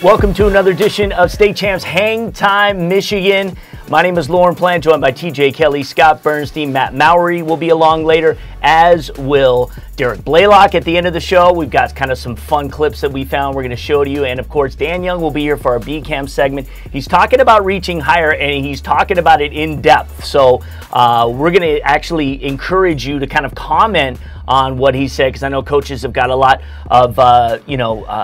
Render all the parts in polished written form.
Welcome to another edition of State Champs Hang Time, Michigan. My name is Lorne Plant, joined by TJ Kelley, Scott Burnstein, Matt Mowry will be along later, as will Derek Blaylock at the end of the show. We've got kind of some fun clips that we found we're going to show to you. And of course, Dan Young will be here for our BCAM segment. He's talking about reaching higher, and he's talking about it in depth. So we're going to actually encourage you to kind of comment on what he said, because I know coaches have got a lot of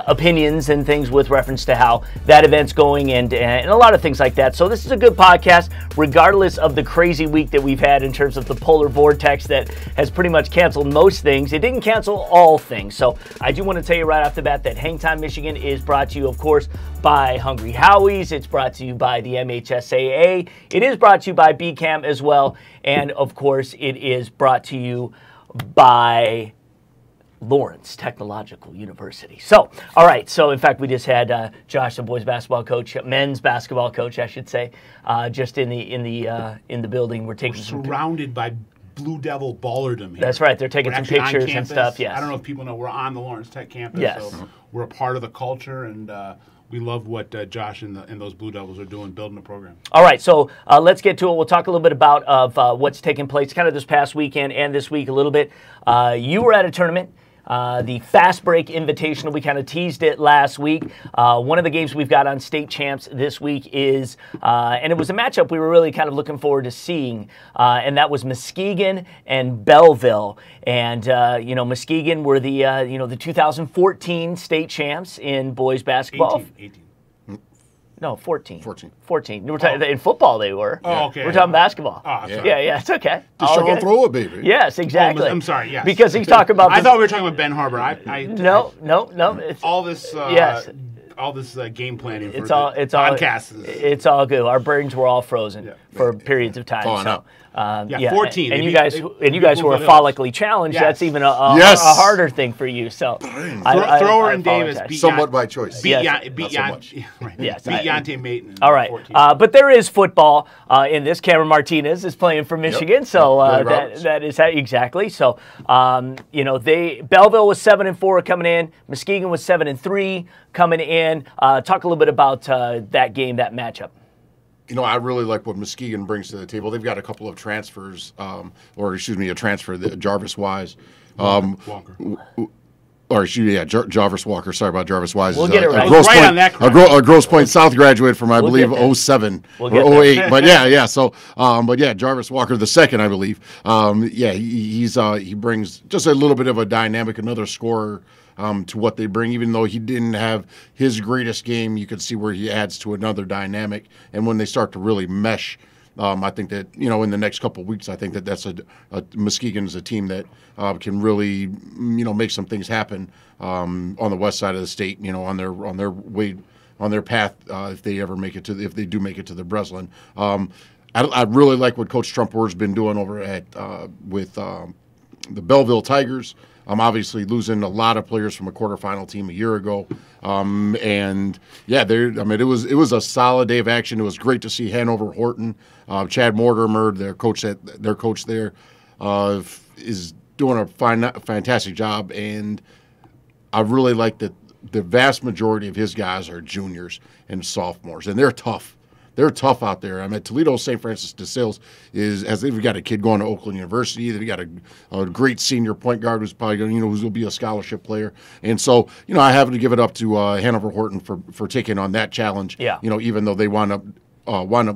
opinions and things with reference to how that event's going and a lot of things like that. So this is a good podcast, regardless of the crazy week that we've had in terms of the polar vortex that has pretty much canceled most things. It didn't cancel all things. So I do want to tell you right off the bat that HangTime Michigan is brought to you, of course, by Hungry Howie's. It's brought to you by the MHSAA. It is brought to you by BCAM as well. And of course, it is brought to you by Lawrence Technological University. So, all right. So, in fact, we just had Josh, the boys basketball coach, men's basketball coach, I should say, just in the building. We're taking surrounded by Blue Devil ballardom here. That's right. They're taking some pictures and stuff. Yes. I don't know if people know we're on the Lawrence Tech campus. Yes. So we're a part of the culture, and we love what Josh and those Blue Devils are doing, building the program. All right, so let's get to it. We'll talk a little bit about what's taking place kind of this past weekend and this week a little bit. You were at a tournament, the Fast Break Invitational. We kind of teased it last week. One of the games we've got on State Champs this week is, and it was a matchup we were really kind of looking forward to seeing, and that was Muskegon and Belleville. And, Muskegon were the 2014 State Champs in boys basketball. 18. No, 14. 14. We're talking, in football they were. Oh, okay. We're talking basketball. Oh, yeah, it's okay. Deshaun throw it, baby. Yes, exactly. I'm sorry, yes. Because he's talking about... I thought we were talking about Ben Harbor. No. It's, all this... yes. All this game planning for podcasts. It's all good. Our brains were all frozen for periods of time. 14. And you guys who are follically challenged, that's even a harder thing for you. So Thrower and Davis beat somewhat by choice. Beat Yante Maton. All right, but there is football in this. Cameron Martinez is playing for Michigan, so that is exactly. So Belleville was 7-4 coming in. Muskegon was 7-3 coming in. Talk a little bit about that game, that matchup. I really like what Muskegon brings to the table. They've got a couple of transfers, a transfer, Jarvis Wise. Jarvis Walker. Sorry about Jarvis Wise. We'll get it right. A Grosse Pointe South graduate from, I believe, 07 or 08. But So, Jarvis Walker the second, I believe. He brings just a little bit of a dynamic, another scorer to what they bring. Even though he didn't have his greatest game, you could see where he adds to another dynamic. And when they start to really mesh, I think that, in the next couple of weeks, I think that that's Muskegon is a team that can really, make some things happen on the west side of the state, on their path if they ever make it if they do make it to the Breslin. I really like what Coach Trumper's been doing over at with the Belleville Tigers. Obviously losing a lot of players from a quarterfinal team a year ago, it was a solid day of action. It was great to see Hanover Horton, Chad Mortimer, their coach there, is doing a fantastic job, and I really like that the vast majority of his guys are juniors and sophomores, and they're tough. They're tough out there. Toledo St. Francis de Sales they've got a kid going to Oakland University. They've got a great senior point guard who's probably going, who's going to be a scholarship player. And so, I have to give it up to Hanover Horton for taking on that challenge. Yeah. Even though they wound up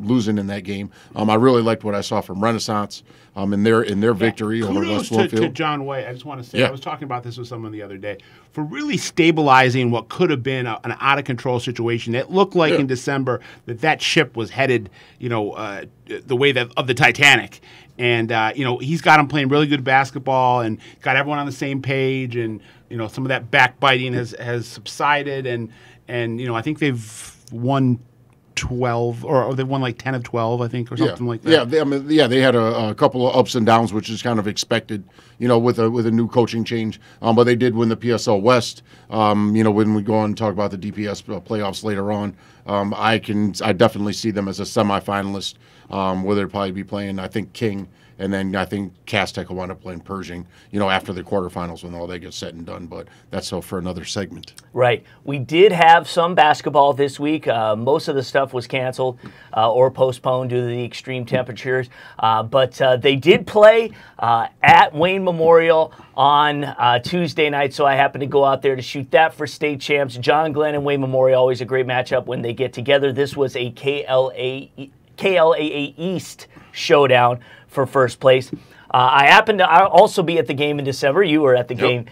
losing in that game. I really liked what I saw from Renaissance in their victory over West Bloomfield. To John Way, I just want to say, I was talking about this with someone the other day, for really stabilizing what could have been an out-of-control situation. It looked like in December that ship was headed, the way of the Titanic. And, he's got them playing really good basketball and got everyone on the same page. And, some of that backbiting has subsided. And I think they've won 12, or they won like 10 of 12, I think, or something like that. They had a couple of ups and downs, which is kind of expected, with a new coaching change. But they did win the PSL West. When we go on and talk about the DPS playoffs later on, I definitely see them as a semifinalist, where they'll probably be playing, I think, King. And then I think Castech will wind up playing Pershing, after the quarterfinals when all that gets said and done. But that's all for another segment. Right. We did have some basketball this week. Most of the stuff was canceled or postponed due to the extreme temperatures. But they did play at Wayne Memorial on Tuesday night, so I happened to go out there to shoot that for state champs. John Glenn and Wayne Memorial, always a great matchup when they get together. This was a KLAA East showdown for first place. I happened to also be at the game in December. You were at the game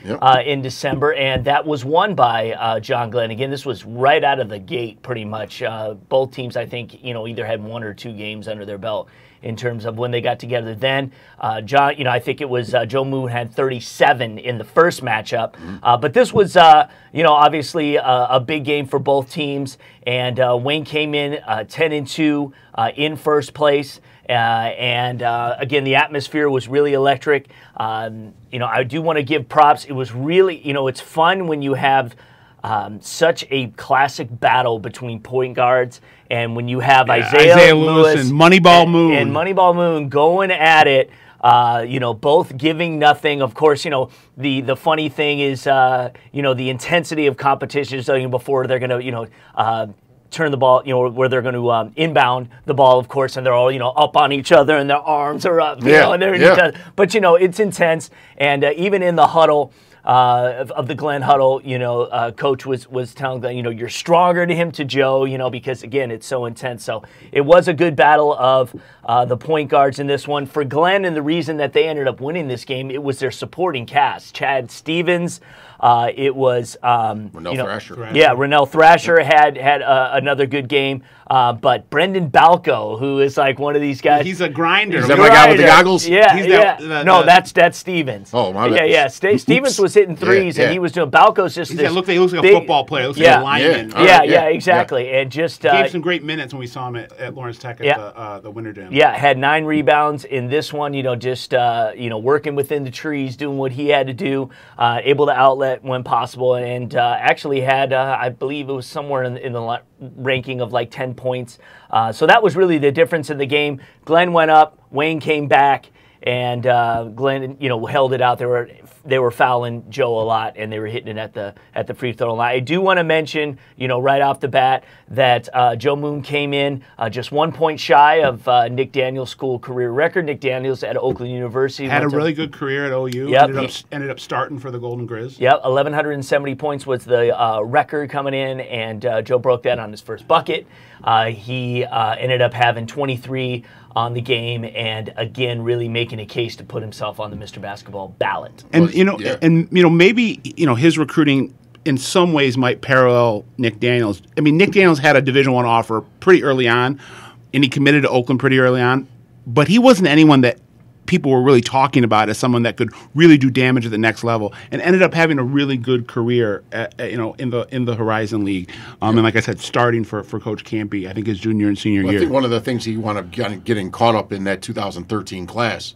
in December, and that was won by John Glenn. Again, this was right out of the gate, pretty much. Both teams, I think, either had 1 or 2 games under their belt in terms of when they got together. Then, John, I think it was Joe Moon had 37 in the first matchup. But this was, obviously a big game for both teams. And Wayne came in 10-2 in first place. Again, the atmosphere was really electric. I do want to give props. It was really, it's fun when you have such a classic battle between point guards, and when you have Isaiah Lewis and Moneyball Moon and Moneyball Moon going at it, both giving nothing. Of course, the funny thing is, the intensity of competition. So before they're going to, turn the ball, where they're going to inbound the ball, of course, and they're all, up on each other and their arms are up, and they're but it's intense, and even in the huddle. Of the Glenn huddle, coach was telling Glenn, you're stronger to him, to Joe, because again, it's so intense. So it was a good battle of the point guards in this one. For Glenn, and the reason that they ended up winning this game, it was their supporting cast. Chad Stevens, it was Rennell Thrasher. Yeah, Rennell Thrasher had another good game. But Brendan Balco, who is like one of these guys. He's a grinder. Is that my guy with the goggles? Yeah, no, that's Stevens. Oh, my bad. Yeah. Stevens was hitting threes, and he was doing. Balco's just he looks like a football player. Looks like a lineman. Yeah, exactly. And just gave some great minutes when we saw him at Lawrence Tech at the Winter Jam. Yeah, had 9 rebounds in this one. Just working within the trees, doing what he had to do, able to outlet when possible, and actually had I believe it was somewhere in the ranking of like 10 points. So that was really the difference in the game. Glenn went up, Wayne came back, and Glenn, held it out. They were fouling Joe a lot, and they were hitting it at the free throw line. I do want to mention, right off the bat, that Joe Moon came in just 1 point shy of Nick Daniels' school career record. Nick Daniels at Oakland University had a really good career at OU. Yep. Ended up starting for the Golden Grizz. Yep, 1,170 points was the record coming in, and Joe broke that on his first bucket. He ended up having 23 on the game, and again, really making a case to put himself on the Mr. Basketball ballot. And maybe his recruiting in some ways might parallel Nick Daniels. I mean, Nick Daniels had a Division I offer pretty early on, and he committed to Oakland pretty early on, but he wasn't anyone that people were really talking about as someone that could really do damage at the next level, and ended up having a really good career, in the Horizon League. And like I said, starting for Coach Campy, I think his junior and senior year. I think one of the things he wound up getting caught up in that 2013 class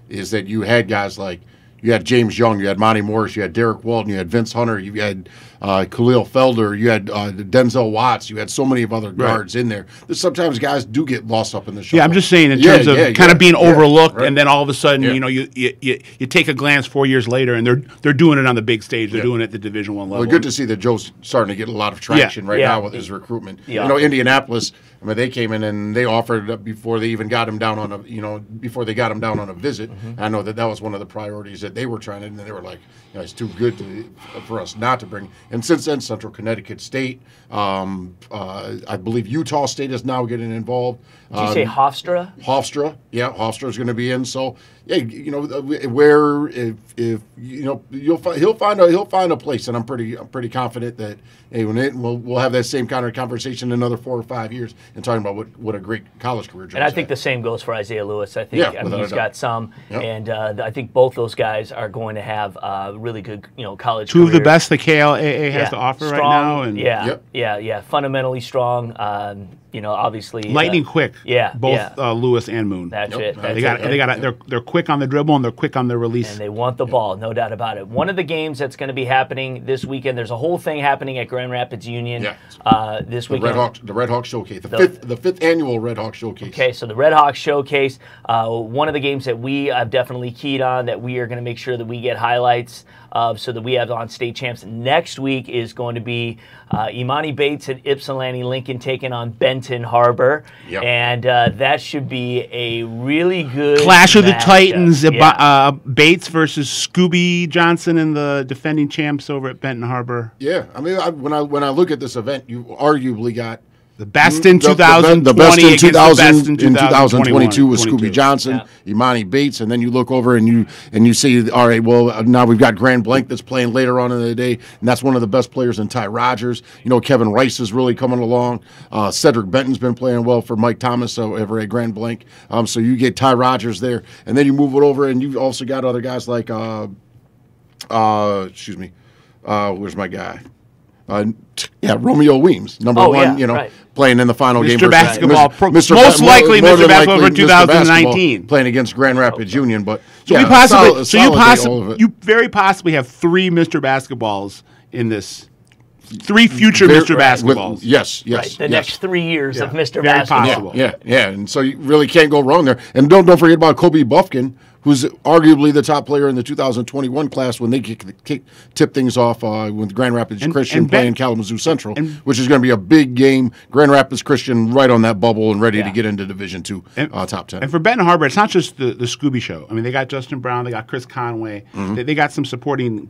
is that you had guys like, you had James Young, you had Monty Morris, you had Derek Walton, you had Vince Hunter, you had Khalil Felder, you had Denzel Watts, you had so many of other guards in there. Sometimes guys do get lost up in the shuffle. Yeah, I'm just saying in terms of kind of being overlooked, and then all of a sudden, you take a glance 4 years later, and they're doing it on the big stage. They're doing it at the Division I level. Well, good to see that Joe's starting to get a lot of traction now with his recruitment. Yeah. Indianapolis, I mean, they came in and they offered before they even got him down on a visit. I know that was one of the priorities that they were trying to, and they were like, it's too good for us not to bring. And since then, Central Connecticut State, I believe Utah State is now getting involved. Did you say Hofstra? Hofstra, Hofstra is going to be in. So, where if he'll find a place, and I'm pretty confident that we'll have that same kind of conversation in another 4 or 5 years and talking about what a great college career. And I think the same goes for Isaiah Lewis. I think he's got some, and I think both those guys are going to have really good college. Two of the best the KLAA BCAA has to offer strong, right now. And yeah, fundamentally strong. Obviously lightning quick. Yeah, both Lewis and Moon. That's it. They're quick on the dribble and they're quick on their release. And they want the ball, no doubt about it. One of the games that's going to be happening this weekend. There's a whole thing happening at Grand Rapids Union this weekend. The Red Hawk Showcase, the fifth annual Red Hawk Showcase. Okay, so the Red Hawk Showcase. One of the games that we have definitely keyed on that we are going to make sure that we get highlights of, so that we have on state champs next week is going to be Imani Bates and Ypsilanti Lincoln taking on Benton Harbor, and that should be a really good Clash of the Titans. Bates versus Scooby Johnson and the defending champs over at Benton Harbor. Yeah, I mean, when I look at this event, you arguably got the best in 2020, the best in 2022 was 22. Scooby Johnson, Imani Bates, and then you look over and you see, all right, well, now we've got Grand Blanc that's playing later on in the day, and that's one of the best players in Ty Rogers. Kevin Rice is really coming along. Cedric Benton's been playing well for Mike Thomas over at Grand Blanc. So you get Ty Rogers there, and then you move it over, and you've also got other guys like, where's my guy? Romeo Weems, number one, playing in the final game. Mr. Basketball, most likely Mr. Basketball for 2019. Playing against Grand Rapids Union. But you very possibly have 3 Mr. Basketballs in this. 3 future Mr. Basketballs. Yes. The next 3 years of Mr. Basketball. Possible. Yeah. And so you really can't go wrong there. And don't forget about Kobe Buffkin, who's arguably the top player in the 2021 class when they tip things off with Grand Rapids Christian playing Kalamazoo Central, which is going to be a big game. Grand Rapids Christian right on that bubble and ready to get into Division II top 10. And for Benton Harbor, it's not just the Scooby Show. I mean, they got Justin Brown, they got Chris Conway. They got some supporting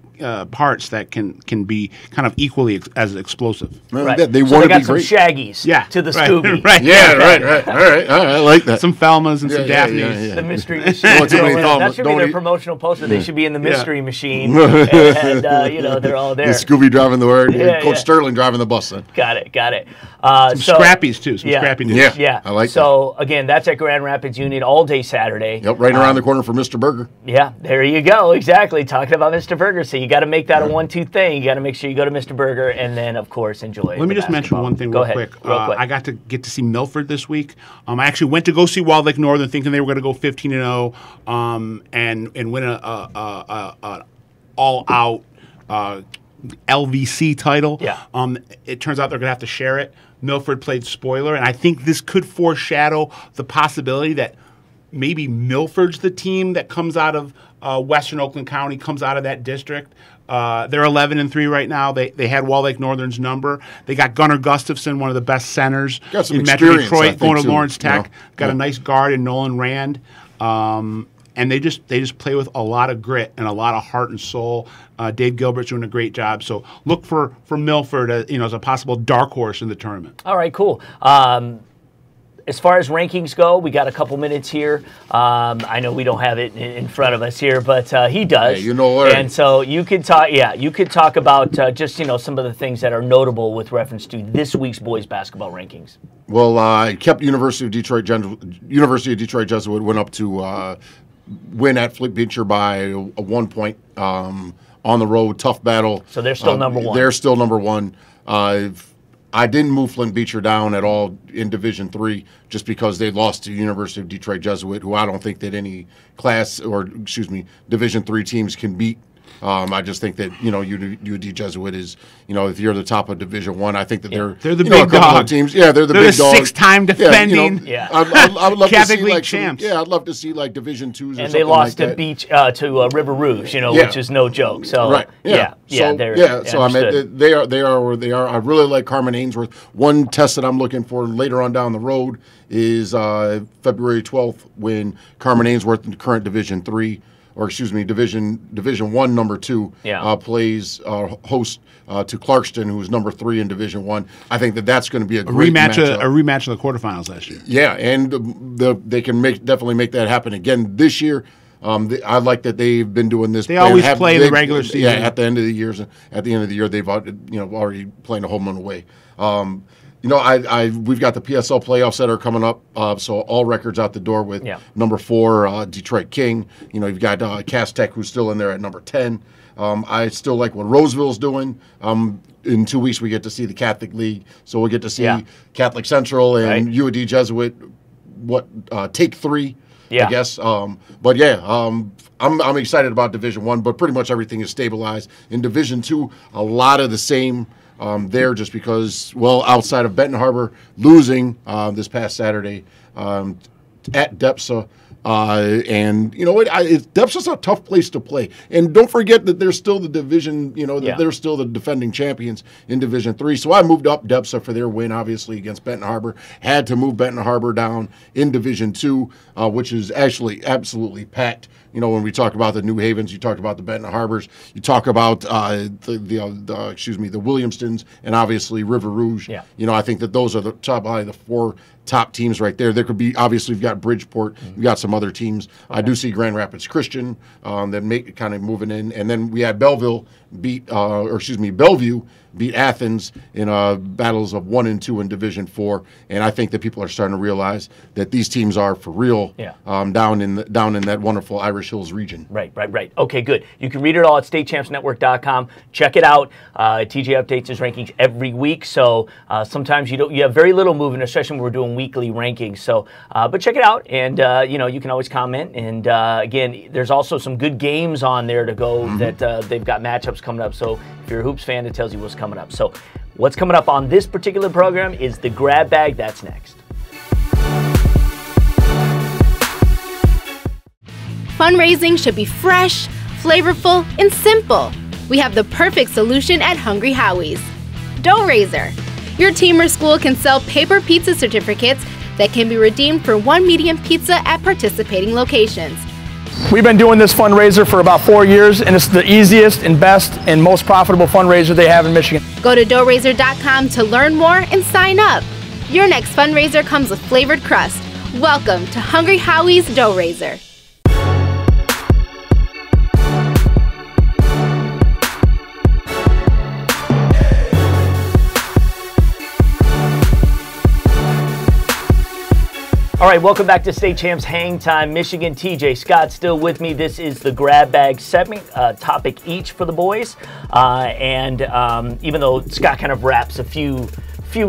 parts that can be kind of equally as explosive. Right. They got be some great. Shaggies to the Scooby. Right. Yeah, right. All right. I like that. Some Thelmas and some Daphnes. The mystery machine. That should be their promotional poster. They should be in the mystery machine, and they're all there. Scooby driving the word, Coach Sterling driving the bus. Then got it. Some scrappies too. Some scrappy news. Yeah, I like that. So again, that's at Grand Rapids Union all day Saturday. Yep, right around the corner for Mr. Burger. Yeah, there you go. Exactly. Talking about Mr. Burger. So you got to make that a 1-2 thing. You got to make sure you go to Mr. Burger, and then of course enjoy. Let me just mention one thing real quick. I got to get to see Milford this week. I actually went to go see Walled Lake Northern, thinking they were going to go 15-0 and win an all-out LVC title. Yeah. It turns out they're going to have to share it. Milford played spoiler, and I think this could foreshadow the possibility that maybe Milford's the team that comes out of Western Oakland County, comes out of that district. They're 11-3 right now. They had Walled Lake Northern's number. They got Gunnar Gustafson, one of the best centers in Metro Detroit, going to Lawrence Tech. Got a nice guard in Nolan Rand. And they just play with a lot of grit and a lot of heart and soul. Dave Gilbert's doing a great job. So look for Milford as a possible dark horse in the tournament. All right, cool. As far as rankings go, we got a couple minutes here. I know we don't have it in front of us here, but he does. Yeah, you know what? And so you could talk. Yeah, you could talk about just some of the things that are notable with reference to this week's boys basketball rankings. Well, I kept University of Detroit Jesuit went up to win at Flint Beecher by a 1 point on the road, tough battle. So they're still number one. They're still number one. I didn't move Flint Beecher down at all in Division III just because they lost to University of Detroit Jesuit, who I don't think that any Division III teams can beat. I just think that UD Jesuit is if you're the top of Division I, I think that they're the big dog teams. Yeah, they're the big dog. 6-time defending. I would love to see League champs. I'd love to see like Division IIs. And they lost to River Rouge, which is no joke. So right, So I mean, they are where they are. I really like Carmen Ainsworth. One test that I'm looking for later on down the road is February 12th when Carmen Ainsworth in the current Division III. Division I, number 2, plays host to Clarkston, who's number 3 in Division I. I think that's going to be a great rematch of the quarterfinals last year. Yeah, and they can definitely make that happen again this year. I like that they've been doing this. They always play in the regular season. Yeah, at the end of the year, they've already playing a home and away. we've got the PSL playoffs that are coming up, so all records out the door with number 4, Detroit King. You've got Cass Tech, who's still in there at number 10. I still like what Roseville's doing. In 2 weeks, we get to see the Catholic League, so we'll get to see Catholic Central and UAD Jesuit. Take 3, I guess. But I'm excited about Division 1, but pretty much everything is stabilized. In Division 2, a lot of the same there, just because, outside of Benton Harbor losing this past Saturday at DEPSA. And DEPSA's a tough place to play. And don't forget that they're still the division, that they're still the defending champions in Division 3. So I moved up DEPSA for their win, obviously, against Benton Harbor. Had to move Benton Harbor down in Division 2, which is actually absolutely packed. When we talk about the New Havens, you talk about the Benton Harbors, you talk about the Williamstons, and obviously River Rouge. I think that those are the probably the 4 top teams right there. There could be, obviously, you've got Bridgeport, you've got some other teams. I do see Grand Rapids Christian that kind of moving in, and then we had Bellevue beat Athens in battles of 1 and 2 in Division 4, and I think that people are starting to realize that these teams are for real down in that wonderful Irish Hills region. Right. Okay, good. You can read it all at statechampsnetwork.com. Check it out. TJ updates his rankings every week, so sometimes you have very little movement, especially when we're doing weekly rankings. So, but check it out, and you can always comment. And again, there's also some good games on there to go that they've got matchups coming up. So if you're a Hoops fan, it tells you what's coming up. So what's coming up on this particular program is the grab bag. That's next. Fundraising should be fresh, flavorful, and simple. We have the perfect solution at Hungry Howie's. Dough Raiser. Your team or school can sell paper pizza certificates that can be redeemed for 1 medium pizza at participating locations. We've been doing this fundraiser for about 4 years, and it's the easiest and best and most profitable fundraiser they have in Michigan. Go to doughraiser.com to learn more and sign up. Your next fundraiser comes with flavored crust. Welcome to Hungry Howie's Dough Raiser. All right, welcome back to State Champs Hang Time. Michigan, TJ Scott still with me. This is the grab bag segment, topic each for the boys. And even though Scott kind of wraps a few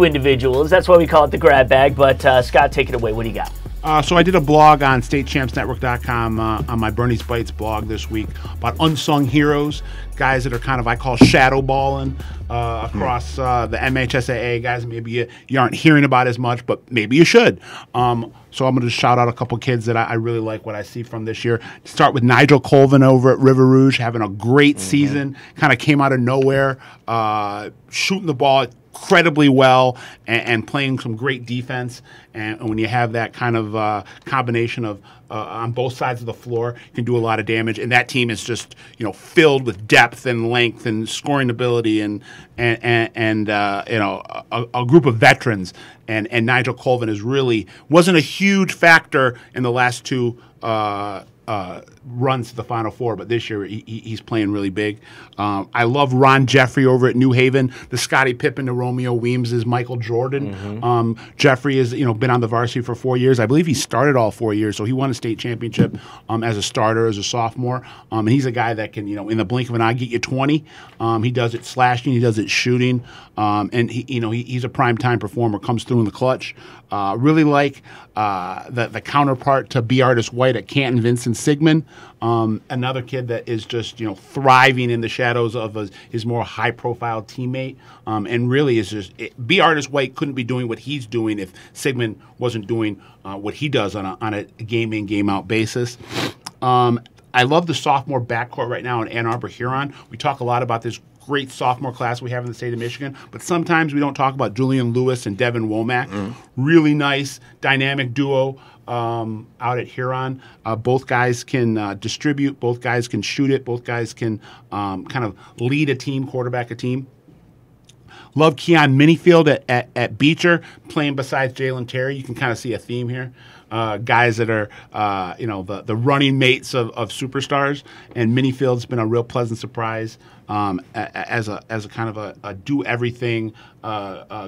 individuals, that's why we call it the grab bag. But Scott, take it away. What do you got? So I did a blog on statechampsnetwork.com on my Bernie's Bites blog this week about unsung heroes, guys that are kind of, I call shadow balling across the MHSAA, guys maybe you aren't hearing about as much, but maybe you should. So I'm going to shout out a couple kids that I really like what I see from this year. Start with Nigel Colvin over at River Rouge, having a great season, kind of came out of nowhere, shooting the ball incredibly well and playing some great defense. And when you have that kind of combination of on both sides of the floor, you can do a lot of damage. And that team is just filled with depth and length and scoring ability and a group of veterans. And Nigel Colvin wasn't a huge factor in the last 2 runs to the Final Four, but this year he's playing really big. I love Ron Jeffrey over at New Haven, the Scottie Pippen to Romeo Weems' Michael Jordan. Jeffrey has been on the varsity for 4 years. I believe he started all 4 years, so he won a state championship as a starter, as a sophomore. And he's a guy that can, in the blink of an eye, get you 20. He does it slashing, he does it shooting, and he's a primetime performer, comes through in the clutch. Really like the counterpart to B. Artist White at Canton Vincent Sigmund. Another kid that is just thriving in the shadows of his more high-profile teammate, and really is just B. Artist White couldn't be doing what he's doing if Sigmund wasn't doing what he does on a game-in, game-out basis. I love the sophomore backcourt right now in Ann Arbor Huron. We talk a lot about this great sophomore class we have in the state of Michigan, but sometimes we don't talk about Julian Lewis and Devin Womack. Really nice dynamic duo out at Huron. Both guys can distribute, both guys can shoot it, both guys can kind of lead a team, quarterback a team. Love Keon Minifield at Beecher, playing besides Jalen Terry. You can kind of see a theme here. Guys that are, the running mates of superstars. And Minifield's been a real pleasant surprise as a kind of a do-everything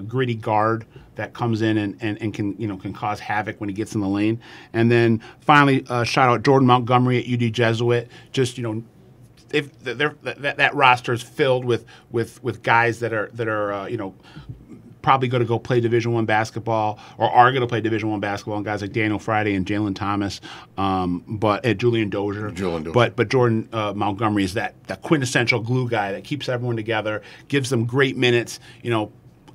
gritty guard that comes in and can cause havoc when he gets in the lane. And then finally, shout out Jordan Montgomery at UD Jesuit. Just, if that roster is filled with guys that are probably going to go play Division I basketball or are going to play Division I basketball, and guys like Daniel Friday and Jalen Thomas, but Julian Dozier. But Jordan Montgomery is that quintessential glue guy that keeps everyone together, gives them great minutes.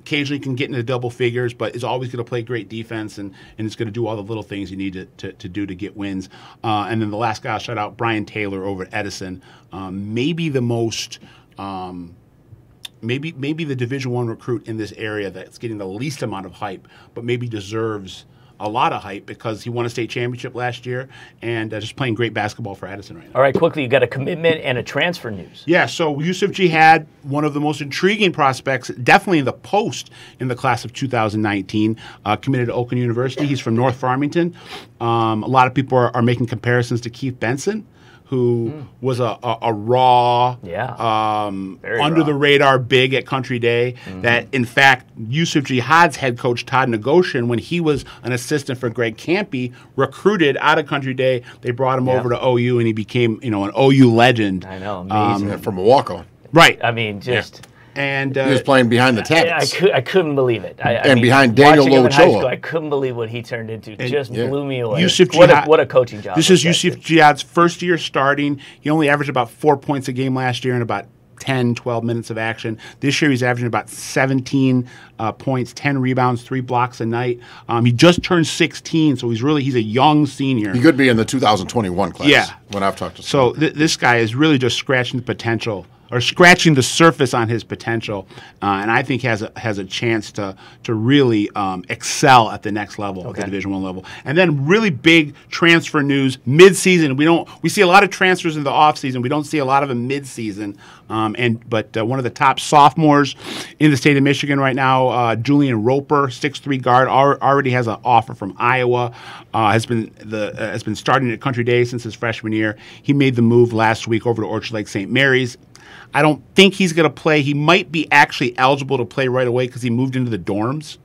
Occasionally can get into double figures, but is always going to play great defense and it's going to do all the little things you need to do to get wins. And then the last guy I'll shout out, Brian Taylor over at Edison, maybe the most. Maybe the Division I recruit in this area that's getting the least amount of hype, but maybe deserves a lot of hype because he won a state championship last year and just playing great basketball for Edison right now. All right, quickly, you got a commitment and a transfer news. Yeah, so Yusuf Jihad, one of the most intriguing prospects, definitely in the post in the class of 2019, committed to Oakland University. He's from North Farmington. A lot of people are making comparisons to Keith Benson, who was a raw, under-the-radar big at Country Day, that, in fact, Yusuf Jihad's head coach, Todd Negoshian, when he was an assistant for Greg Campy, recruited out of Country Day. They brought him over to OU, and he became, an OU legend. I know, amazing. From a walk-on. Right. I mean, just... Yeah. And he was playing behind the Tappets. I couldn't believe it. Behind Daniel Lochoa. I couldn't believe what he turned into. It just blew me away. What a coaching job. This is Yusuf Jihad's first year starting. He only averaged about 4 points a game last year and about 10, 12 minutes of action. This year he's averaging about 17 points, 10 rebounds, 3 blocks a night. He just turned 16, so he's a young senior. He could be in the 2021 class. Yeah. When I've talked to someone. So this guy is really just scratching the potential, or scratching the surface on his potential, and I think has a chance to really excel at the next level, at the Division I level. And then really big transfer news mid-season. We see a lot of transfers in the off-season. We don't see a lot of them mid-season. But one of the top sophomores in the state of Michigan right now, Julian Roper, 6'3" guard, already has an offer from Iowa. Has been starting at Country Day since his freshman year. He made the move last week over to Orchard Lake St. Mary's. I don't think he's going to play. He might be actually eligible to play right away because he moved into the dorms.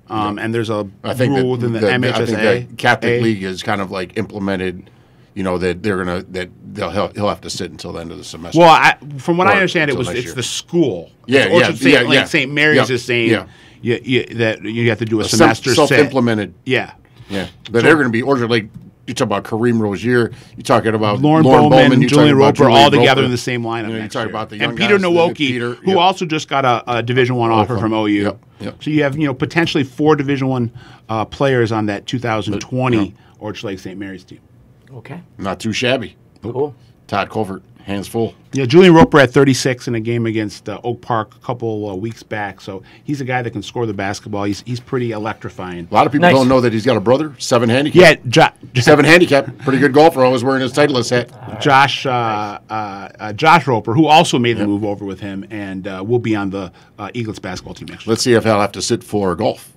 And there's a rule within the MHSA. I think the Catholic League is kind of like implemented, that he'll have to sit until the end of the semester. Well, from what I understand, it's the school. Orchard St. Mary's is saying that you have to do a semester self-implemented. Yeah. But they're going to be Orchard Lake. You talk about Kareem Rozier. You talking about Lorne Bowman, Julian Roper, all together in the same lineup. You talk about the young and Peter guys, Nowocki, who also just got a Division I offer from OU. So you have potentially 4 Division I players on that 2020 Orchard Lake St. Mary's team. Okay, not too shabby. Cool. Todd Covert, hands full. Yeah, Julian Roper had 36 in a game against Oak Park a couple weeks back. So he's a guy that can score the basketball. He's pretty electrifying. A lot of people don't know that he's got a brother, 7 handicap. Yeah, 7 handicap. Pretty good golfer. Always wearing his Titleist hat. Josh Roper, who also made the move over with him, and will be on the Eaglets basketball team next year. Let's see if he'll have to sit for golf.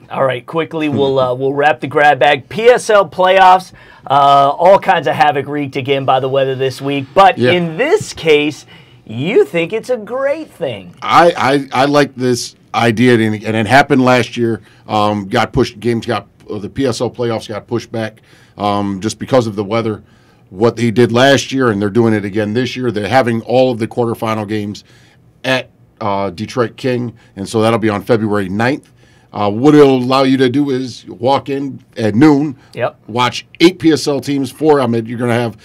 All right, quickly, we'll wrap the grab bag. PSL playoffs, all kinds of havoc wreaked again by the weather this week. But in this case, you think it's a great thing. I like this idea, and it happened last year. The PSL playoffs got pushed back just because of the weather. What they did last year, and they're doing it again this year, they're having all of the quarterfinal games at Detroit King, and so that'll be on February 9th. What it'll allow you to do is walk in at noon, watch 8 PSL teams, 4. You're going to have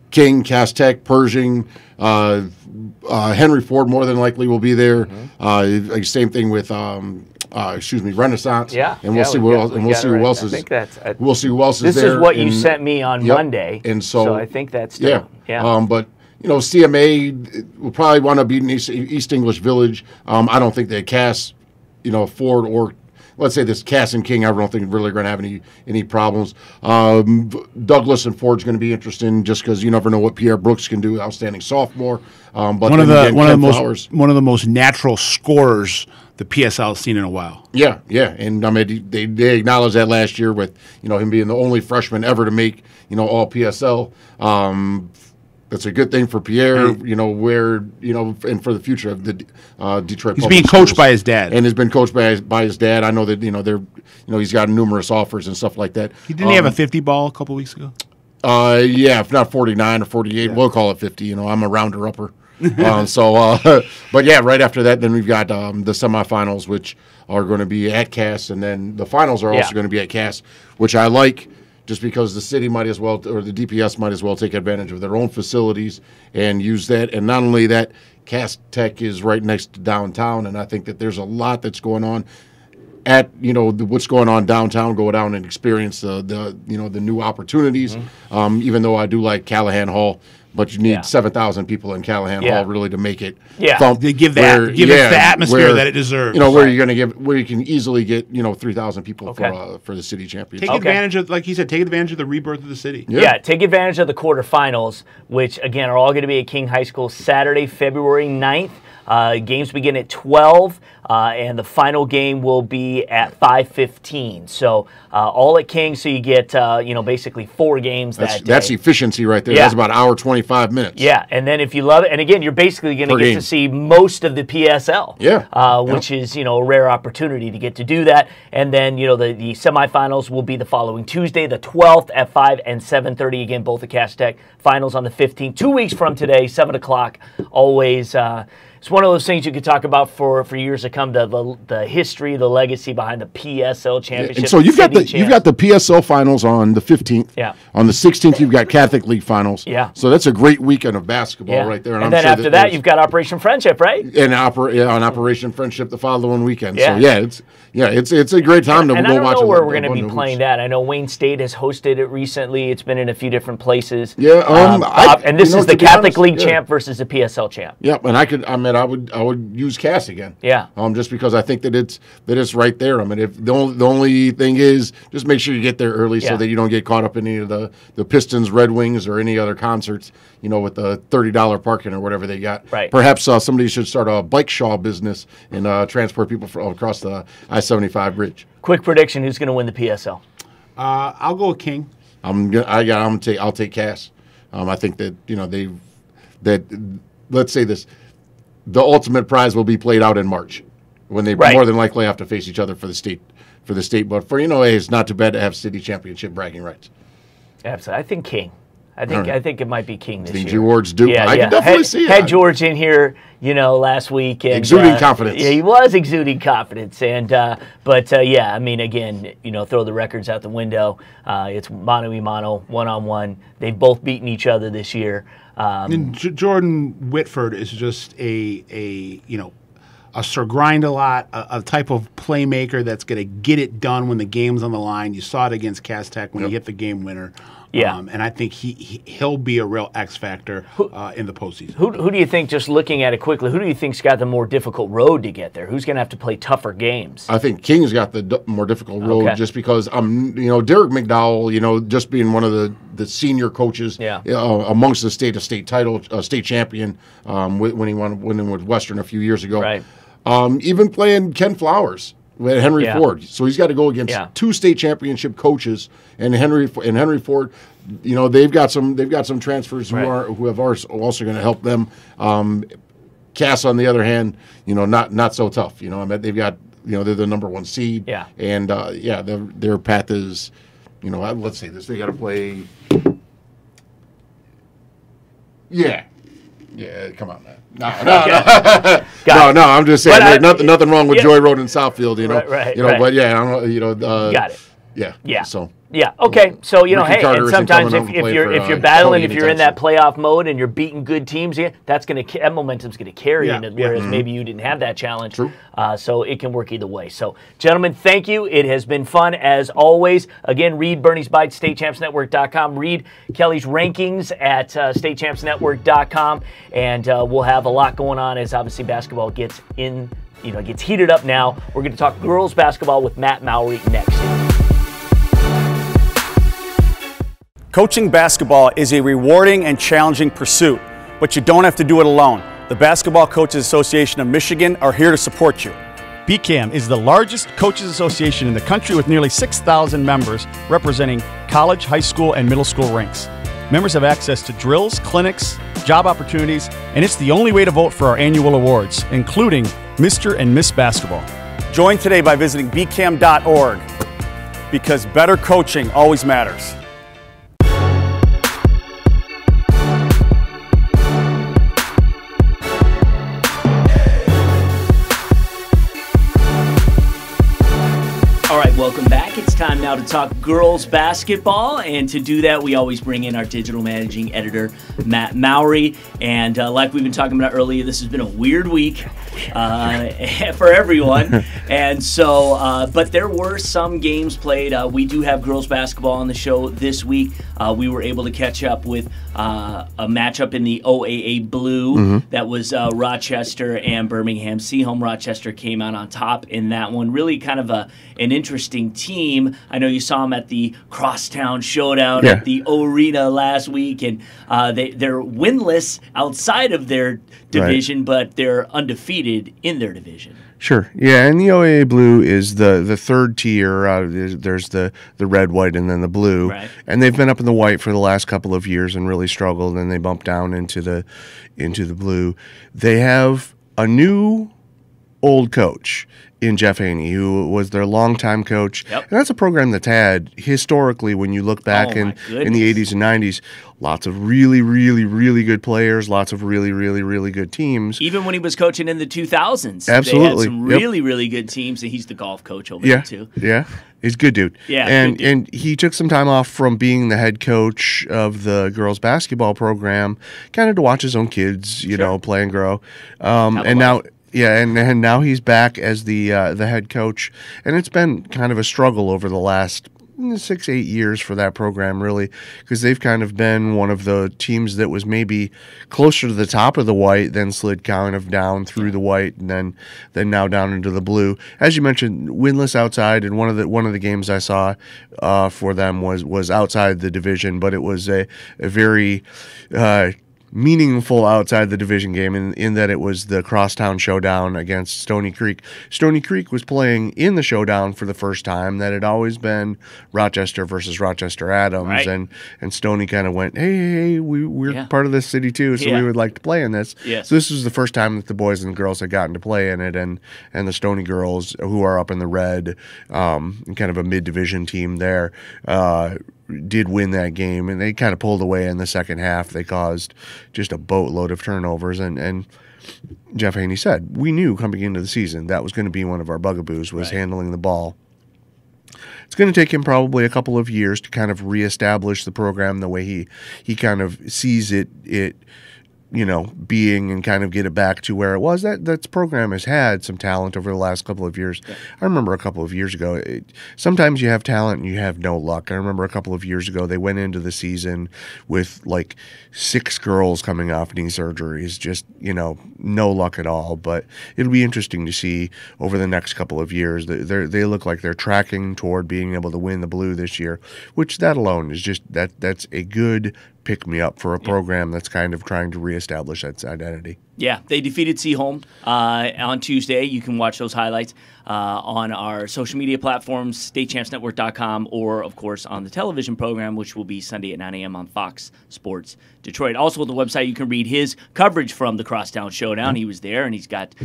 King, Cass Tech, Pershing, Henry Ford more than likely will be there. Same thing with Renaissance. And we'll see who else. And we'll see who else is. We'll see who else is there. This is what you sent me on Monday, and so I think that's but CMA will probably want to beat East English Village. I don't think that Cass, Ford or let's say this Cass and King, I don't think really going to have any problems. Douglas and Ford's going to be interesting just because you never know what Pierre Brooks can do, outstanding sophomore. But one of the most natural scorers the PSL has seen in a while. Yeah, and I mean they acknowledged that last year with him being the only freshman ever to make all PSL. That's a good thing for Pierre, and for the future of the Detroit. He's being coached by his dad, and has been coached by his dad. I know that he's got numerous offers and stuff like that. He didn't have a 50 ball a couple weeks ago. Yeah, if not 49 or 48, we'll call it 50. I'm a rounder upper. But yeah, right after that, then we've got the semifinals, which are going to be at Cass, and then the finals are also going to be at Cass, which I like. Just because the city might as well, or the DPS might as well take advantage of their own facilities and use that. And not only that, Cass Tech is right next to downtown, and I think that there's a lot that's going on at what's going on downtown. Go down and experience the new opportunities. Even though I do like Callahan Hall. But you need 7,000 people in Callahan Hall really to make it. To give it the atmosphere that it deserves. Where you're going to where you can easily get 3,000 people for the city championship. Take advantage of, like you said, take advantage of the rebirth of the city. Yeah, take advantage of the quarterfinals, which again are all going to be at King High School Saturday, February 9th. Games begin at 12, and the final game will be at 5:15. So all at King, so you get basically 4 games that day. That's efficiency right there. Yeah. That's about an hour 25 minutes. Yeah, and then if you love it, and again, you're basically going to get to see most of the PSL. Yeah, which is a rare opportunity to get to do that. And then the semifinals will be the following Tuesday, the 12th at 5 and 7:30. Again, both at Cass Tech. Finals on the 15th, 2 weeks from today, 7 o'clock. Always. It's one of those things you could talk about for years to come. The history, the legacy behind the PSL championship. And so you've got the PSL finals on the 15th. Yeah. On the 16th, you've got Catholic League finals. Yeah. So that's a great weekend of basketball right there. And then after that, you've got Operation Friendship, right? And on Operation Friendship the following weekend. Yeah. So it's a great time to go watch. And I don't know where we're going to be playing that. I know Wayne State has hosted it recently. It's been in a few different places. Yeah. And this is the Catholic League champ versus the PSL champ. Yep. And I would use Cass again. Yeah. Just because I think that it's right there. I mean, if the only thing is just make sure you get there early so that you don't get caught up in any of the Pistons, Red Wings, or any other concerts. With the $30 parking or whatever they got. Right. Perhaps somebody should start a bike shawl business and transport people across the I-75 bridge. Quick prediction: who's going to win the PSL? I'll go with King. I'll take Cass. I think that let's say this. The ultimate prize will be played out in March, when they more than likely have to face each other for the state. But it's not too bad to have city championship bragging rights. Absolutely, I think King. I think it might be King this year. George Duke. Yeah, I can definitely see it. Had George in here, last week, and exuding confidence. Yeah, he was exuding confidence, and I mean, again, throw the records out the window. It's mano a mano, 1-on-1. They've both beaten each other this year. And Jordan Whitford is just a Sir Grind-a-Lot, a type of playmaker that's going to get it done when the game's on the line. You saw it against Cass Tech when he hit the game winner. Yeah. And I think he'll be a real X factor in the postseason. Who do you think, just looking at it quickly, who do you think's got the more difficult road to get there? Who's going to have to play tougher games? I think King's got the more difficult road just because Derek McDowell, just being one of the senior coaches amongst the state title, state champion when he won with Western a few years ago. Right. Even playing Ken Flowers with Henry Ford, so he's got to go against 2 state championship coaches, and Henry Ford, they've got some transfers who are also going to help them. Cass, on the other hand, not so tough. I mean, they've got they're the number 1 seed, and their path is, let's say this, they got to play. Yeah, come on, man. No. I'm just saying. There's nothing wrong with Joy Road in Southfield, Right. But got it. Yeah. So. Yeah. Okay. So hey, Carter and sometimes if you're battling, if you're in that intensely. playoff mode and you're beating good teams, that momentum's gonna carry you. Whereas maybe you didn't have that challenge. True. So it can work either way. So, gentlemen, thank you. It has been fun as always. Again, read Bernie's Bites, StateChampsNetwork.com. Read Kelley's rankings at StateChampsNetwork.com, and we'll have a lot going on as obviously basketball gets gets heated up now. We're going to talk girls basketball with Matt Mowry next. Coaching basketball is a rewarding and challenging pursuit, but you don't have to do it alone. The Basketball Coaches Association of Michigan are here to support you. BCAM is the largest coaches association in the country with nearly 6,000 members representing college, high school, and middle school ranks. Members have access to drills, clinics, job opportunities, and it's the only way to vote for our annual awards, including Mr. and Miss Basketball. Join today by visiting bcam.org, because better coaching always matters. All right, welcome back. It's time now to talk girls basketball, and to do that, we always bring in our digital managing editor, Matt Mowry. And like we've been talking about earlier, this has been a weird week for everyone. And so, but there were some games played. We do have girls basketball on the show this week. We were able to catch up with a matchup in the OAA Blue. That was Rochester and Birmingham. Seaholm Rochester came out on top in that one. Really kind of an interesting team. I know you saw them at the Crosstown Showdown at the Arena last week, and they're winless outside of their division, but they're undefeated in their division. Sure. Yeah, and the OAA Blue is the third tier. There's the red, white, and then the blue. Right. And they've been up in the white for the last couple of years and really struggled, and they bumped down into the blue. They have a new old coach in Jeff Haney, who was their longtime coach. Yep. And that's a program that's had, historically, when you look back in the 80s and 90s, lots of really, really, really good players, lots of really, really, really good teams. Even when he was coaching in the 2000s. Absolutely. They had some really, really good teams, and he's the golf coach over there, too. Yeah, he's a good dude. Yeah, and he took some time off from being the head coach of the girls basketball program, kind of to watch his own kids, you know, play and grow. And now... Yeah, and now he's back as the head coach, and it's been kind of a struggle over the last 6-8 years for that program, really, because they've kind of been one of the teams that was maybe closer to the top of the white, then slid kind of down through the white, and then now down into the blue. As you mentioned, winless outside, and one of the games I saw for them was outside the division, but it was a very meaningful outside the division game in that it was the Crosstown Showdown against Stony Creek. Stony Creek was playing in the showdown for the first time. That had always been Rochester versus Rochester Adams, right. and Stony kind of went, hey, we're part of this city too, so we would like to play in this. Yes. So this was the first time that the boys and girls had gotten to play in it, and the Stony girls, who are up in the red, kind of a mid-division team there, did win that game, and they kind of pulled away in the second half. They caused just a boatload of turnovers, and Jeff Haney said, we knew coming into the season that was going to be one of our bugaboos, was handling the ball. It's going to take him probably a couple of years to kind of reestablish the program the way he kind of sees it being, and kind of get it back to where it was. That program has had some talent over the last couple of years. Yeah. I remember a couple of years ago, sometimes you have talent and you have no luck. I remember a couple of years ago, they went into the season with like 6 girls coming off knee surgeries, just, no luck at all. But it'll be interesting to see over the next couple of years. They look like they're tracking toward being able to win the blue this year, which that alone is just, that's a good pick-me-up for a program that's kind of trying to reestablish its identity. Yeah, they defeated Seaholm on Tuesday. You can watch those highlights on our social media platforms, statechampsnetwork.com, or, of course, on the television program, which will be Sunday at 9 a.m. on Fox Sports Detroit. Also on the website, you can read his coverage from the Crosstown Showdown. He was there, and he's got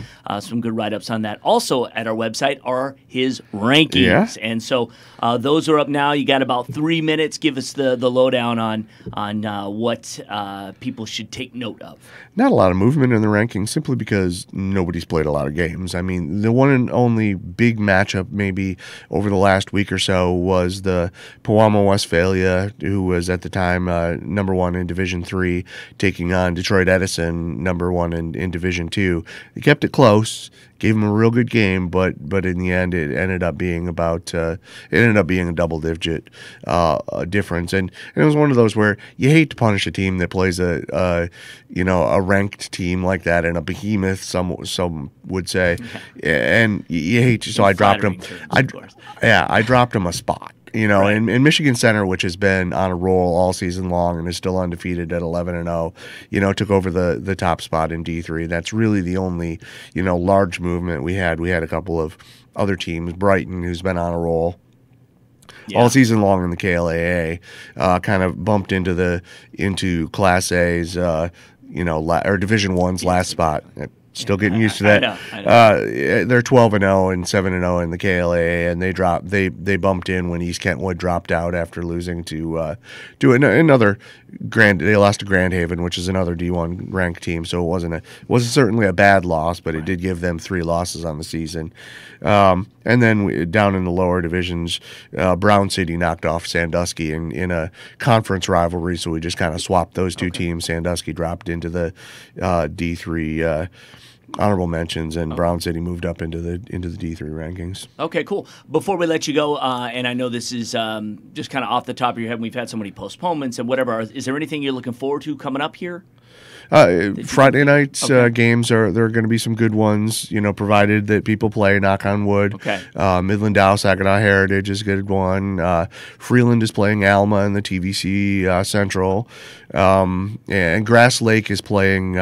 some good write-ups on that. Also at our website are his rankings. Yeah. And so those are up now. You got about 3 minutes. Give us the lowdown on what people should take note of. Not a lot of movement in the rankings, simply because nobody's played a lot of games. I mean, the one and only big matchup maybe over the last week or so was the Pewamo Westphalia, who was at the time number 1 in Division III, taking on Detroit Edison, number 1 in Division II. They kept it close, gave them a real good game, but in the end it ended up being a double-digit difference, and it was one of those where you hate to punish a team that plays a ranked team like that, and a behemoth, some would say, and you hate to, so I dropped them. I dropped them a spot. You know, and Michigan Center, which has been on a roll all season long and is still undefeated at 11-0, you know, took over the top spot in D3. That's really the only, you know, large movement we had. We had a couple of other teams, Brighton, who's been on a roll all season long in the KLAA, kind of bumped into Class A's, you know, or Division I's last spot. Still getting used to that. I know. They're 12-0 and 7-0 in the KLAA, and they bumped in when East Kentwood dropped out after losing to another They lost to Grand Haven, which is another D1 ranked team. So it wasn't certainly a bad loss, but it did give them 3 losses on the season. And then down in the lower divisions, Brown City knocked off Sandusky in a conference rivalry. So we just kind of swapped those two teams. Sandusky dropped into the D3. Honorable mentions, and Brown City moved up into the D3 rankings. Okay, cool. Before we let you go, and I know this is just kind of off the top of your head, we've had so many postponements and whatever. Is there anything you're looking forward to coming up here? Friday nights games there are going to be some good ones, you know, provided that people play, knock on wood. Okay. Midland Dow Saginaw Heritage is a good one. Freeland is playing Alma in the TVC Central. And Grass Lake is playing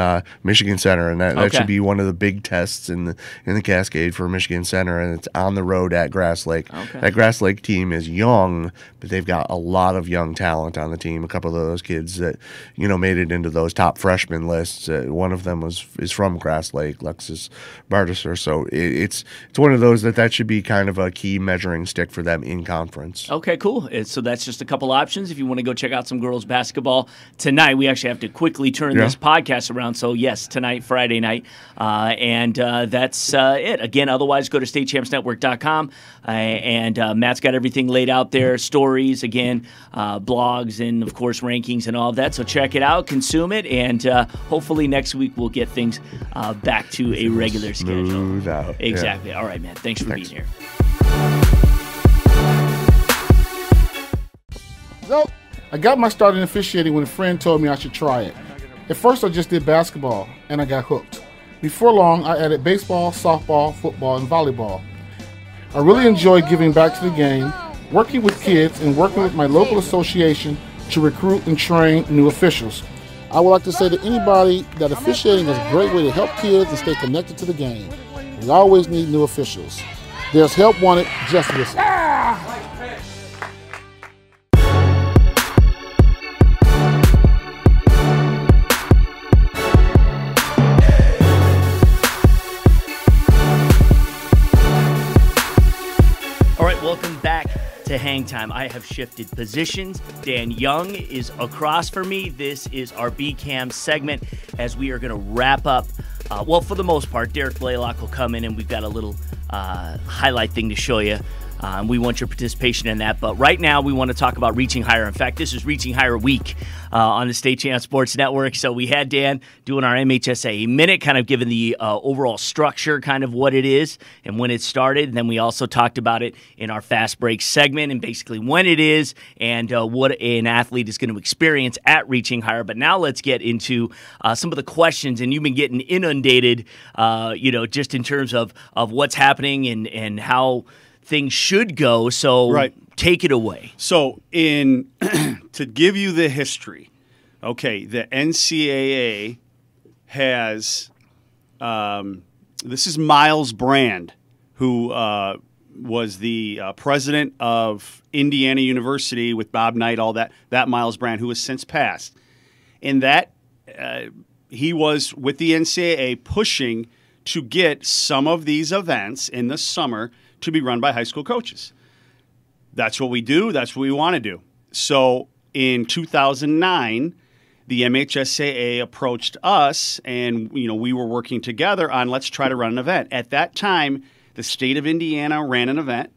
Michigan Center, and that should be one of the big tests in the Cascade for Michigan Center, and it's on the road at Grass Lake. Okay. That Grass Lake team is young, but they've got a lot of young talent on the team. A couple of those kids that, you know, made it into those top freshmen lists. One of them is from Grass Lake, Lexus Bardisser. So it's one of those that should be kind of a key measuring stick for them in conference. Okay, cool. So that's just a couple options if you want to go check out some girls basketball tonight. We actually have to quickly turn this podcast around. So yes, tonight, Friday night, and that's it. Again, otherwise go to statechampsnetwork.com, and Matt's got everything laid out there. Stories, again, blogs, and of course rankings and all of that. So check it out, consume it, and hopefully next week we'll get things back to a regular schedule. Smooth out. Exactly. All right, man. Thanks for being here. So, I got my start in officiating when a friend told me I should try it. At first I just did basketball, and I got hooked. Before long, I added baseball, softball, football, and volleyball. I really enjoy giving back to the game, working with kids, and working with my local association to recruit and train new officials. I would like to say to anybody that officiating is a great way to help kids and stay connected to the game. We always need new officials. There's help wanted, just listen. All right, welcome back to Hang Time. I have shifted positions. Dan Young is across from me. This is our BCAM segment as we are going to wrap up. Well, for the most part, Derek Blaylock will come in and we've got a little highlight thing to show you. We want your participation in that. But right now, we want to talk about Reaching Higher. In fact, this is Reaching Higher Week on the State Champ Sports Network. So we had Dan doing our MHSA Minute, kind of giving the overall structure, kind of what it is and when it started. And then we also talked about it in our Fast Break segment and basically when it is and what an athlete is going to experience at Reaching Higher. But now let's get into some of the questions. And you've been getting inundated, just in terms of what's happening and how things should go, so take it away. So to give you the history, okay, the NCAA has, this is Miles Brand, who was the president of Indiana University with Bob Knight, all that Miles Brand, who has since passed. And that he was with the NCAA pushing to get some of these events in the summer to be run by high school coaches. That's what we do. That's what we want to do. So in 2009, the MHSAA approached us, and we were working together on let's try to run an event. At that time, the state of Indiana ran an event,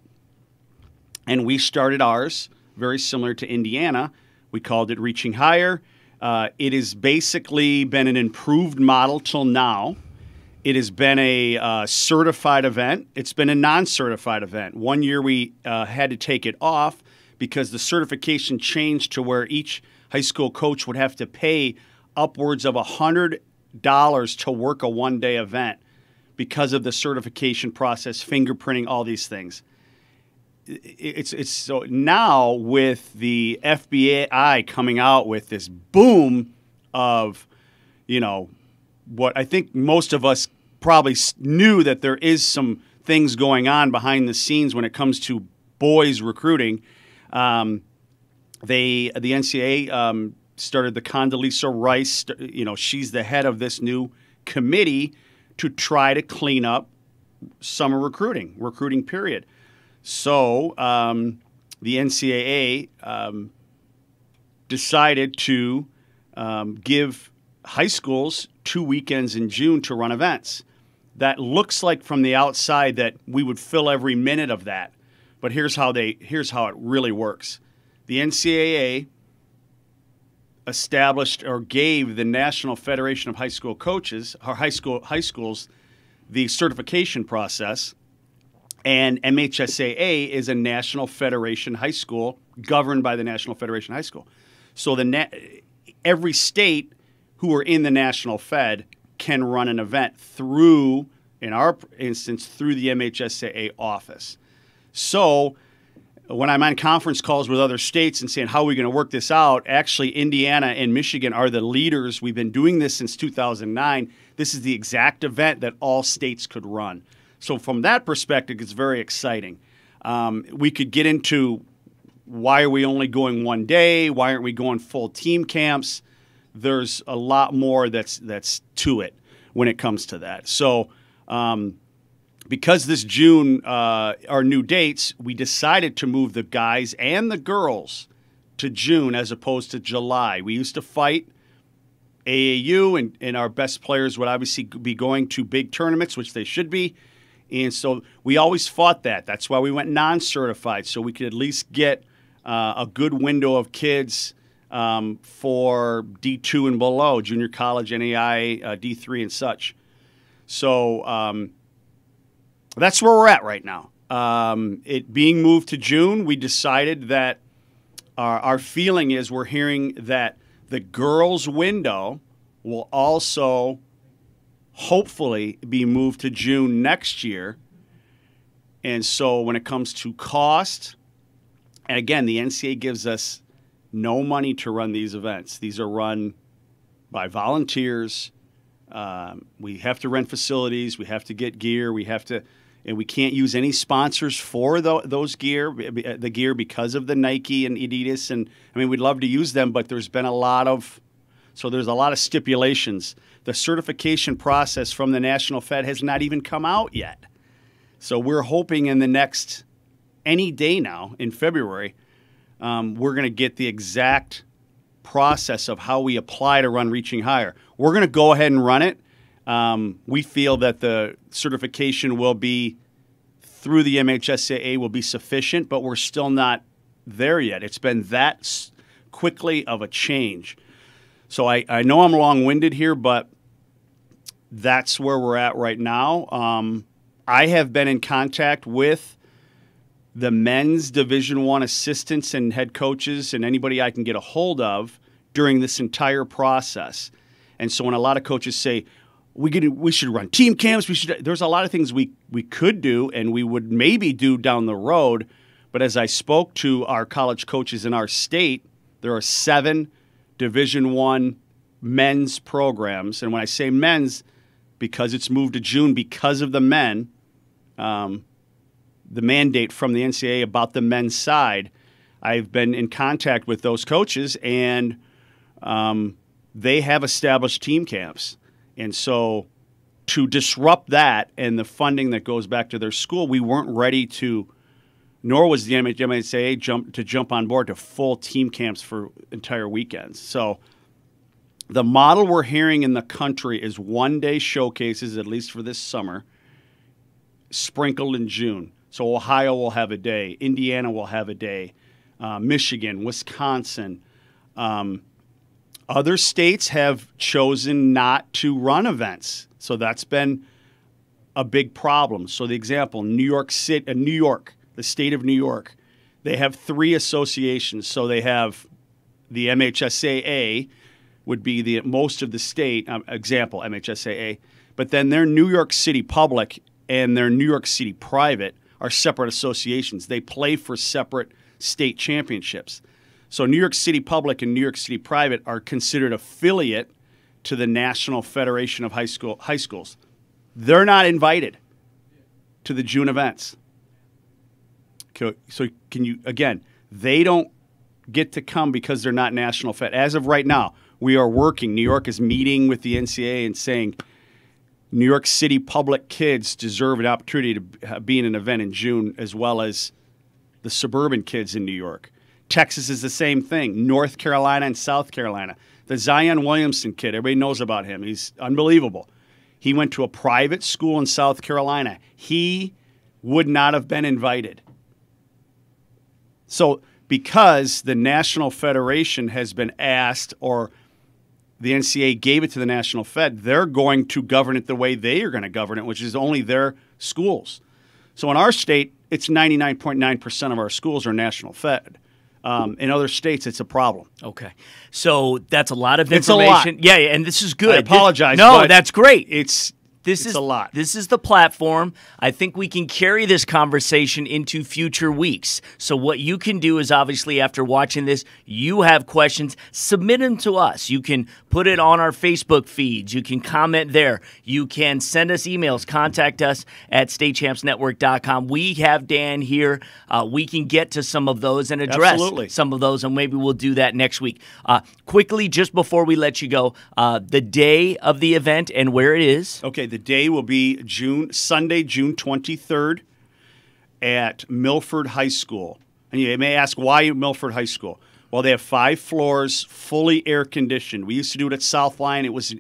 and we started ours very similar to Indiana. We called it Reaching Higher. It has basically been an improved model till now. It has been a certified event. It's been a non-certified event. One year we had to take it off because the certification changed to where each high school coach would have to pay upwards of $100 to work a one-day event because of the certification process, fingerprinting, all these things. it's so now with the FBI coming out with this boom of, what I think most of us probably knew, that there is some things going on behind the scenes when it comes to boys recruiting. The NCAA started the Condoleezza Rice. She's the head of this new committee to try to clean up summer recruiting period. So the NCAA decided to give high schools 2 weekends in June to run events. That looks like from the outside that we would fill every minute of that, but here's how it really works. The NCAA established or gave the National Federation of High School Coaches, or high schools, the certification process, and MHSAA is a National Federation High School governed by the National Federation High School. So every state who are in the National Fed can run an event through, in our instance, through the MHSAA office. So when I'm on conference calls with other states and saying, how are we going to work this out? Actually, Indiana and Michigan are the leaders. We've been doing this since 2009. This is the exact event that all states could run. So from that perspective, it's very exciting. We could get into why are we only going one day? Why aren't we going full team camps? There's a lot more that's to it when it comes to that. So because this June are new dates, we decided to move the guys and the girls to June as opposed to July. We used to fight AAU, and our best players would obviously be going to big tournaments, which they should be. And so we always fought that. That's why we went non-certified, so we could at least get a good window of kids for D2 and below, junior college, NAI, D3 and such. So that's where we're at right now. It being moved to June, we decided that our feeling is we're hearing that the girls' window will also hopefully be moved to June next year. And so when it comes to cost, and again, the NCAA gives us no money to run these events. These are run by volunteers. We have to rent facilities. We have to get gear. And we can't use any sponsors for the gear because of the Nike and Adidas. And I mean, we'd love to use them, but there's a lot of stipulations. The certification process from the National Fed has not even come out yet. So we're hoping in the next any day now in February, we're going to get the exact process of how we apply to run Reaching Higher. We're going to go ahead and run it. We feel that the certification will be through the MHSAA will be sufficient, but we're still not there yet. It's been that quickly of a change. So I know I'm long-winded here, but that's where we're at right now. I have been in contact with the men's Division I assistants and head coaches and anybody I can get a hold of during this entire process. And so when a lot of coaches say, we should run team camps, there's a lot of things we could do and we would maybe do down the road. But as I spoke to our college coaches in our state, there are 7 Division I men's programs. And when I say men's, because it's moved to June because of the men, the mandate from the NCAA about the men's side, I've been in contact with those coaches, and they have established team camps. And so to disrupt that and the funding that goes back to their school, we weren't ready to, nor was the MHSAA jump on board to full team camps for entire weekends. So the model we're hearing in the country is one-day showcases, at least for this summer, sprinkled in June. So Ohio will have a day. Indiana will have a day. Michigan, Wisconsin. Other states have chosen not to run events. So that's been a big problem. So the example, New York, the state of New York, they have 3 associations. So they have the MHSAA would be the most of the state, example, MHSAA. But then their New York City Public and their New York City Private are separate associations. They play for separate state championships. So New York City Public and New York City Private are considered affiliate to the National Federation of High Schools. They're not invited to the June events. So can you, again, they don't get to come because they're not National Fed. As of right now, we are working. New York is meeting with the NCAA and saying New York City public kids deserve an opportunity to be in an event in June, as well as the suburban kids in New York. Texas is the same thing. North Carolina and South Carolina. The Zion Williamson kid, everybody knows about him. He's unbelievable. He went to a private school in South Carolina. He would not have been invited. So because the National Federation has been asked, or the NCAA gave it to the National Fed, they're going to govern it the way they are going to govern it, which is only their schools. So in our state, it's 99.9% of our schools are National Fed. In other states, it's a problem. Okay. So that's a lot of information. It's a lot. Yeah, and this is good. I apologize. No, that's great. It's a lot. This is the platform. I think we can carry this conversation into future weeks. So what you can do is, obviously, after watching this, you have questions, submit them to us. You can put it on our Facebook feeds. You can comment there. You can send us emails. Contact us at statechampsnetwork.com. We have Dan here. We can get to some of those and address some of those, and maybe we'll do that next week. Quickly, just before we let you go, the day of the event and where it is. Okay. The day will be Sunday, June 23rd at Milford High School. And you may ask, why Milford High School? Well, they have 5 floors, fully air-conditioned. We used to do it at South Line. It was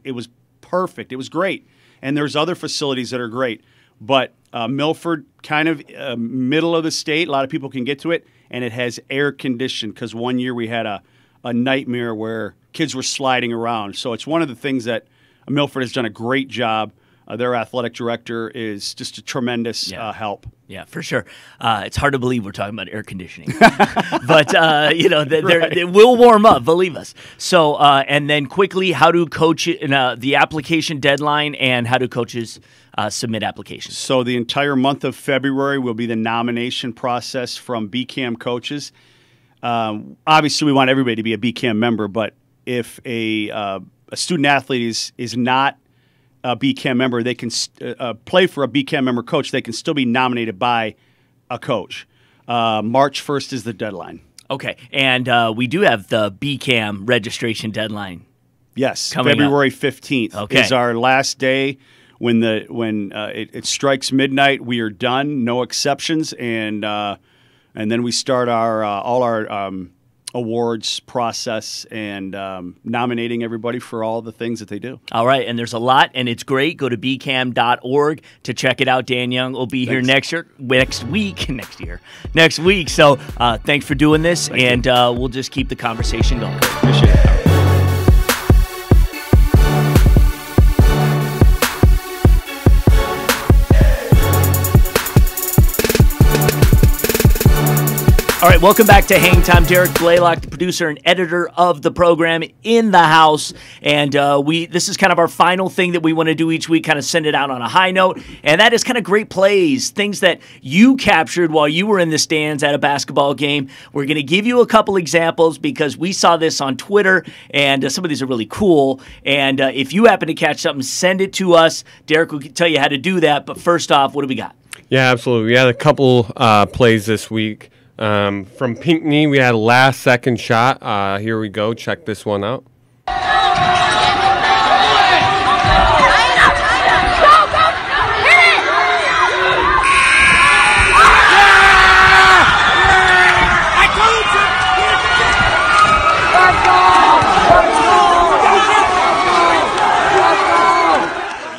perfect. It was great. And there's other facilities that are great. But Milford, kind of middle of the state, a lot of people can get to it, and it has air-conditioned because one year we had a nightmare where kids were sliding around. So it's one of the things that Milford has done a great job. Their athletic director is just a tremendous help. Yeah, for sure. It's hard to believe we're talking about air conditioning, but they will warm up. Believe us. So, and then quickly, how do the application deadline and how do coaches submit applications? So the entire month of February will be the nomination process from BCAM coaches. Obviously, we want everybody to be a BCAM member, but if a student athlete is not a BCAM member, they can play for a BCAM member coach. They can still be nominated by a coach. March 1st is the deadline. Okay, and we do have the BCAM registration deadline. Yes, February 15th is our last day. When it strikes midnight, we are done, no exceptions, and then we start all our awards process and nominating everybody for all the things that they do. All right, and there's a lot, and it's great. Go to bcam.org to check it out. Dan Young will be here next week. So thanks for doing this, and we'll just keep the conversation going. Appreciate it. All right, welcome back to Hang Time. Derek Blaylock, the producer and editor of the program, in the house. And this is kind of our final thing that we want to do each week, kind of send it out on a high note. And that is kind of great plays, things that you captured while you were in the stands at a basketball game. We're going to give you a couple examples because we saw this on Twitter, and some of these are really cool. And if you happen to catch something, send it to us. Derek will tell you how to do that. But first off, what do we got? Yeah, absolutely. We had a couple plays this week. From Pinckney, we had a last-second shot. Here we go. Check this one out.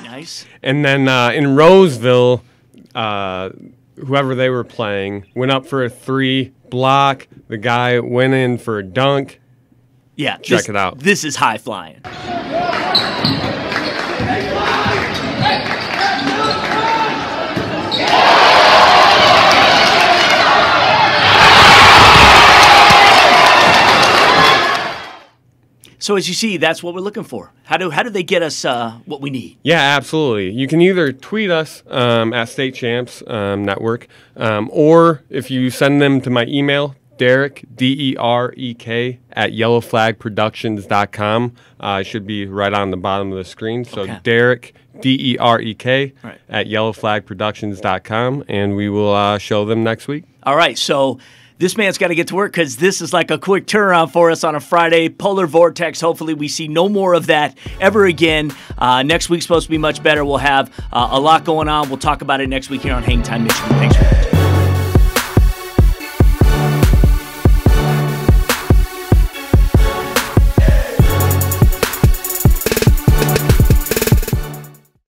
Nice. And then in Roseville, whoever they were playing went up for a 3 block. The guy went in for a dunk. Yeah, check it out. This is high flying. So as you see, that's what we're looking for. How do they get us what we need? Yeah, absolutely. You can either tweet us at State Champs Network, or if you send them to my email, Derek, D-E-R-E-K, at yellowflagproductions.com. It should be right on the bottom of the screen. So Derek, D-E-R-E-K, at yellowflagproductions.com, and we will show them next week. All right, so this man's got to get to work because this is like a quick turnaround for us on a Friday. Polar vortex. Hopefully we see no more of that ever again. Next week's supposed to be much better. We'll have a lot going on. We'll talk about it next week here on HangTime Michigan. Thanks for